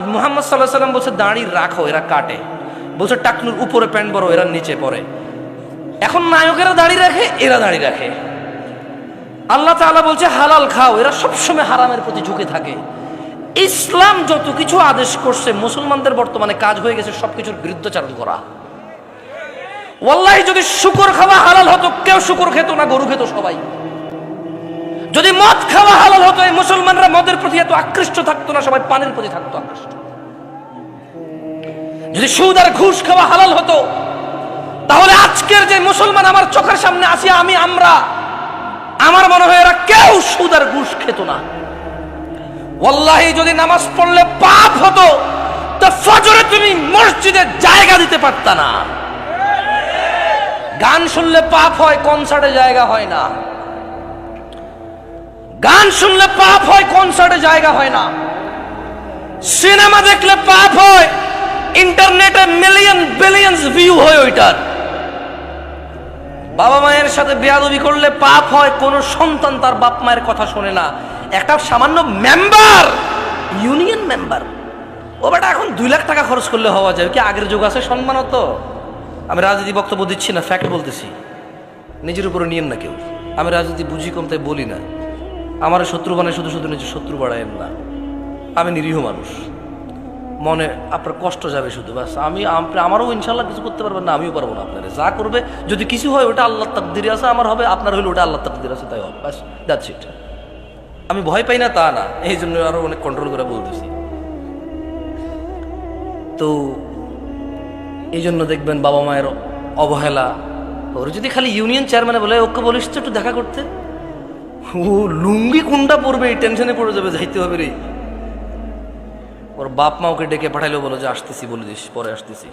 মুহাম্মদ সাল্লাল্লাহু আলাইহি সাল্লাম বলছে দাড়ি রাখো, এরা কাটে। বলছে টাকনুর উপরে প্যান্ট বড়, এরা নিচে পড়ে। এখন নায়কেরা দাড়ি রাখে, এরা দাড়ি রাখে। আল্লাহ তাআলা বলছে হালাল খাও, এরা সবসময় হারামের প্রতি ঝুঁকে থাকে। ইসলাম যত কিছু আদেশ করছে, মুসলমানদের বর্তমানে কাজ হয়ে গেছে সবকিছুর বিরুদ্ধাচরণ করা। ওয়াল্লাহি যদি শুকর খাওয়া হালাল হতো, কেউ শুকর খেত না, গরু খেত সবাই। যদি মদ খাওয়া হালাল হতো, এই মুসলমানরা মদের প্রতি এত আকৃষ্ট থাকতো না, সবাই পানির প্রতি থাকতো আকৃষ্ট। যদি সুদ আর ঘুষ খাওয়া হালাল হতো, তাহলে আজকের যে মুসলমান আমার চোখের সামনে আসি, আমার মনে হয় এরা কেউ সুদ আর ঘুষ খেত না। ওয়াল্লাহি যদি নামাজ পড়লে পাপ হতো, তো ফজরে তুমি মসজিদে জায়গা দিতে পারতা না। গান শুনলে পাপ হয়, কনসার্টে জায়গা হয় না। গান শুনলে পাপ হয়, কনসার্টে জায়গা হয় না। সিনেমা দেখলে পাপ হয়, ইন্টারনেটে মিলিয়ন বিলিয়নস ভিউ হয় ওইটার। বাবা মায়ের সাথে বেয়াদবি করলে পাপ হয়, কোন সন্তান তার বাপ মায়ের কথা শোনে না। একটা সামান্য মেম্বার, ইউনিয়ন মেম্বার, ও বেটা এখন 2 লাখ টাকা খরচ করলে হওয়া যায়। কি আগের যুগ আছে সম্মানত? আমি রাজনীতি বক্তব্য দিচ্ছি না, ফ্যাক্ট বলতেছি। নিজের উপরে নিয়েন না কেউ। আমি রাজনীতি বুঝি কম, তাই বলি না। আমার শত্রু বানায় শুধু শুধু নিজের শত্রু বাড়ায়েন না। আমি নিরীহ মানুষ, মনে আপনার কষ্ট যাবে শুধু, বাস। আমারও ইনশাল্লাহ কিছু করতে পারবেন না, আমিও পারবো না। আপনারা যা করবে, যদি কিছু হয় ওটা আল্লাহর তাকদিরে আছে, আমার হবে, আপনার হইলে ওটা আল্লাহর তাকদিরে আছে, তাই হবে, বাস, দ্যাটস ইট। আমি ভয় পাই না তা না, এই জন্য আরো অনেক কন্ট্রোল করে বলতেছি। তো এই জন্য দেখবেন বাবা মায়ের অবহেলা। ওর যদি খালি ইউনিয়ন চেয়ারম্যানে বলে ওকে বলিস তো একটু দেখা করতে, ও লুঙ্গি কোনটা পড়বে এই টেনশনে পড়ে যাবে, যাইতে হবে রে। ওর বাপ মা ওকে ডেকে পাঠাইলেও বলো যে আসতেছি, বলে দিস পরে আসতেছি।